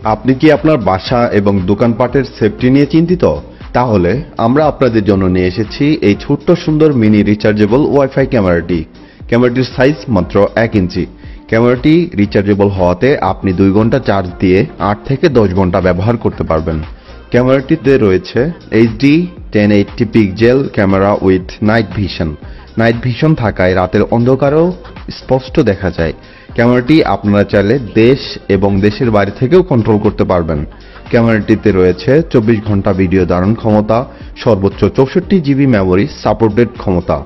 আপনি কি আপনার বাসা এবং দোকানপাটের সেফটি নিয়ে চিন্তিত? তাহলে আমরা আপনাদের জন্য নিয়ে এসেছি এই ছোট্ট সুন্দর মিনি রিচার্জেবল ওয়াইফাই ক্যামেরাটি। ক্যামেরাটির সাইজ মাত্র 1 ইঞ্চি। ক্যামেরাটি রিচার্জেবল হওয়াতে আপনি 2 ঘন্টা চার্জ দিয়ে 8 থেকে 10 ঘন্টা ব্যবহার করতে পারবেন। ক্যামেরাটিতে রয়েছে HD 1080 pixel camera with night vision. Night vision থাকায় রাতের অন্ধকারেও স্পষ্ট দেখা যায়। ক্যামেরাটি আপনারা চাইলে দেশ এবং দেশের বাইরে থেকেও কন্ট্রোল করতে পারবেন। ক্যামেরাটিতে রয়েছে 24 ঘন্টা ভিডিও ধারণ ক্ষমতা, সর্বোচ্চ 64 জিবি মেমোরি সাপোর্টেড ক্ষমতা।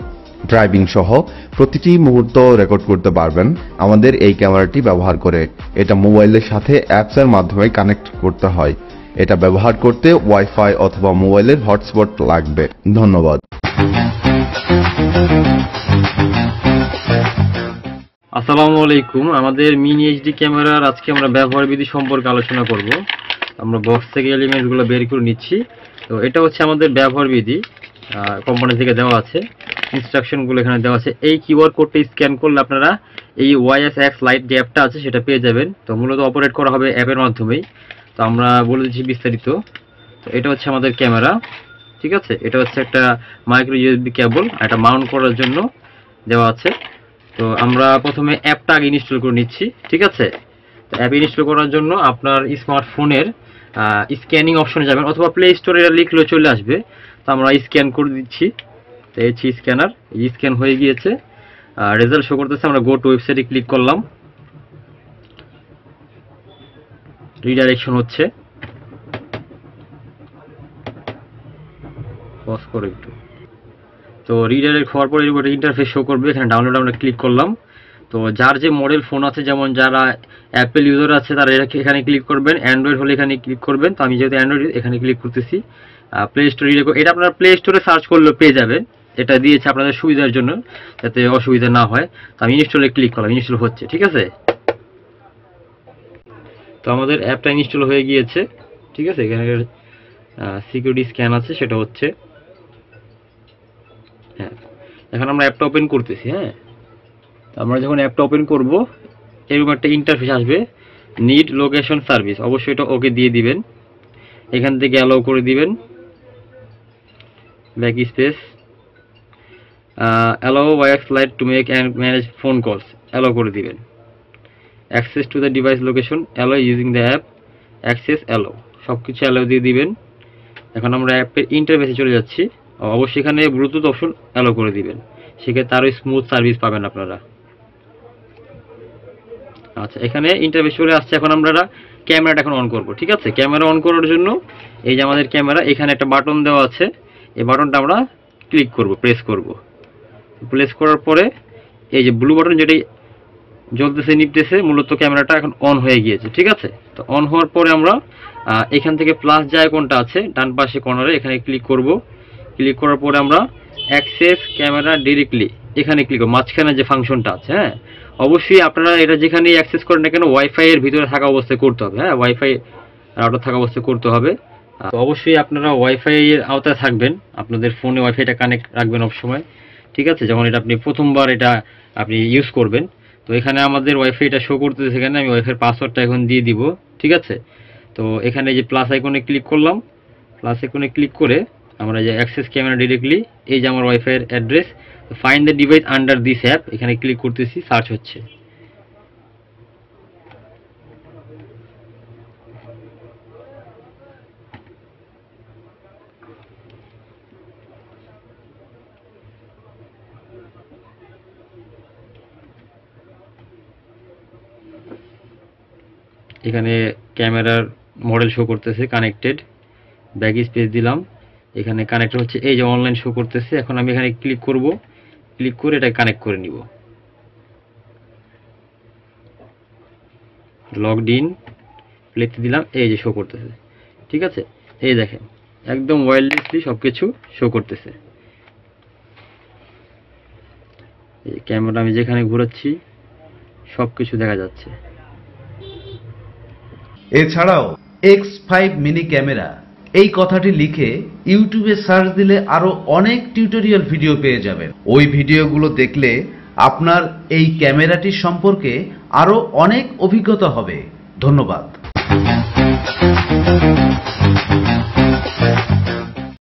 ড্রাইভিং সহ প্রতিটি মুহূর্ত রেকর্ড করতে পারবেন আমাদের এই ক্যামেরাটি ব্যবহার করে। এটা মোবাইলের সাথে অ্যাপসের মাধ্যমে কানেক্ট করতে হয়। এটা ব্যবহার করতে ওয়াইফাই অথবা মোবাইলের হটস্পট লাগবে। ধন্যবাদ। আসসালামু আলাইকুম। আমাদের মিনি এইচডি ক্যামেরার আজকে আমরা ব্যবহার বিধি সম্পর্কে আলোচনা করব। আমরা বক্স থেকে এলিমেন্টগুলো বের করে নিচ্ছি। তো এটা হচ্ছে আমাদের ব্যবহার বিধি, কোম্পানি থেকে দেওয়া আছে, ইনস্ট্রাকশনগুলো এখানে দেওয়া আছে। এই কিউআর কোডটি স্ক্যান করলে আপনারা এই ওয়াইএসএক্স লাইট যে অ্যাপটা আছে সেটা পেয়ে যাবেন। তো মূলত অপারেট করা হবে অ্যাপের মাধ্যমেই। তো আমরা বলে দিচ্ছি বিস্তারিত। তো এটা হচ্ছে আমাদের ক্যামেরা, ঠিক আছে। এটা হচ্ছে একটা মাইক্রো ইউএসবি কেবল, এটা মাউন্ট করার জন্য দেওয়া আছে। তো আমরা প্রথমে অ্যাপটা আগে ইনস্টল করে নিচ্ছি, ঠিক আছে। তো অ্যাপ ইনস্টল করার জন্য আপনার স্মার্টফোনের স্ক্যানিং অপশনে যাবেন অথবা প্লে স্টোরে লিখলেও চলে আসবে। তো আমরা স্ক্যান করে দিচ্ছি। তো এই স্ক্যানার স্ক্যান হয়ে গিয়েছে, রেজাল্ট শো করতেছে। আমরা গো টু ওয়েবসাইটে ক্লিক করলাম, রিডাইরেকশন হচ্ছে। পজ করে একটু। তো রিডাইরেক্ট হওয়ার পরে এরকম একটা ইন্টারফেস শো করবে। এখানে ডাউনলোড আমরা ক্লিক করলাম। তো যার যে মডেল ফোন আছে, যেমন যারা অ্যাপেল ইউজার আছে তারা এখানে ক্লিক করবেন, অ্যান্ড্রয়েড হলে এখানে ক্লিক করবেন। তো আমি যেহেতু অ্যান্ড্রয়েড এখানে ক্লিক করতেছি। প্লে স্টোরে এটা আপনারা প্লে স্টোরে সার্চ করলেও পেয়ে যাবেন। এটা দিয়েছে আপনাদের সুবিধার জন্য, যাতে অসুবিধা না হয়। তো আমি ইনস্টলে ক্লিক করলাম, ইনস্টল হচ্ছে, ঠিক আছে। তো আমাদের অ্যাপটা ইনস্টল হয়ে গিয়েছে, ঠিক আছে। এখানে সিকিউরিটি স্ক্যান আছে, সেটা হচ্ছে। হ্যাঁ, এখন আমরা অ্যাপটা ওপেন করতেছি। হ্যাঁ, আমরা যখন অ্যাপটা ওপেন করব এরকম একটা ইন্টারফেস আসবে, নিড লোকেশন সার্ভিস। অবশ্যই এটা ওকে দিয়ে দিবেন। এখান থেকে অ্যালাউ করে দিবেন, back space, allow wifi light to make and manage phone calls, allow করে দিবেন। Access to the device location, allow using the app, access, allow, সব কিছু অ্যালাউ দিয়ে দিবেন। এখন আমরা অ্যাপের ইন্টারফেসে চলে যাচ্ছি। অবশ্যই এখানে ব্লুটুথ অপশন অ্যালাউ করে দিবেন, সেক্ষেত্রে আরও স্মুথ সার্ভিস পাবেন আপনারা। আচ্ছা, এখানে ইন্টারফেস চলে আসছে। এখন আমরা ক্যামেরাটা এখন অন করব, ঠিক আছে। ক্যামেরা অন করার জন্য এই যে আমাদের ক্যামেরা, এখানে একটা বাটন দেওয়া আছে। এই বাটনটা আমরা ক্লিক করব, প্রেস করব। প্রেস করার পরে এই যে ব্লু বাটন যেটা জ্বলতেছে নিপতেছে, মূলত ক্যামেরাটা এখন অন হয়ে গিয়েছে, ঠিক আছে। তো অন হওয়ার পরে আমরা এখান থেকে প্লাস যে আইকনটা আছে ডান পাশে কর্নারে, এখানে ক্লিক করব। ক্লিক করার পরে আমরা অ্যাক্সেস ক্যামেরা ডিরেক্টলি এখানে ক্লিক করব, মাঝখানে যে ফাংশনটা আছে। হ্যাঁ, অবশ্যই আপনারা এটা যেখানে অ্যাক্সেস করেন না কেন ওয়াইফাই এর ভিতরে থাকা অবস্থায় করতে হবে। হ্যাঁ, ওয়াইফাই রাউটার থাকা অবস্থায় করতে হবে। তো অবশ্যই আপনারা ওয়াইফাই এর আওতায় থাকবেন, আপনাদের ফোনে ওয়াইফাইটা কানেক্ট রাখবেন সবসময়, ঠিক আছে। যখন এটা আপনি প্রথমবার এটা আপনি ইউজ করবেন। তো এখানে আমাদের ওয়াইফাইটা শো করতেছে, সেখানে আমি ওয়াইফাইয়ের পাসওয়ার্ডটা এখন দিয়ে দিব, ঠিক আছে। তো এখানে যে প্লাস আইকনে ক্লিক করলাম, প্লাস আইকনে ক্লিক করে আমরা যে অ্যাক্সেস ক্যামেরা ডিরেক্টলি, এই যে আমার ওয়াইফাইয়ের address, find the device under this app, এখানে ক্লিক করতেছি, সার্চ হচ্ছে। এখানে ক্যামেরার মডেল শো করতেছে, কানেক্টেড, ব্যাক স্পেস দিলাম। এখানে কানেক্ট হচ্ছে, এই যে অনলাইন শো করতেছে। এখন আমি এখানে ক্লিক করব, ক্লিক করে এটা কানেক্ট করে নিব। লগড ইন প্লেতে দিলাম, এই যে শো করতেছে, ঠিক আছে। এই দেখেন একদম ওয়্যারলেসলি সব কিছু শো করতেছে। এই ক্যামেরা আমি যেখানে ঘোরাচ্ছি সব কিছু দেখা যাচ্ছে। এছাড়াও X5 মিনি ক্যামেরা এই কথাটি লিখে ইউটিউবে সার্চ দিলে আরো অনেক টিউটোরিয়াল ভিডিও পেয়ে যাবেন। ওই ভিডিওগুলো দেখলে আপনার এই ক্যামেরাটি সম্পর্কে আরো অনেক অভিজ্ঞতা হবে। ধন্যবাদ।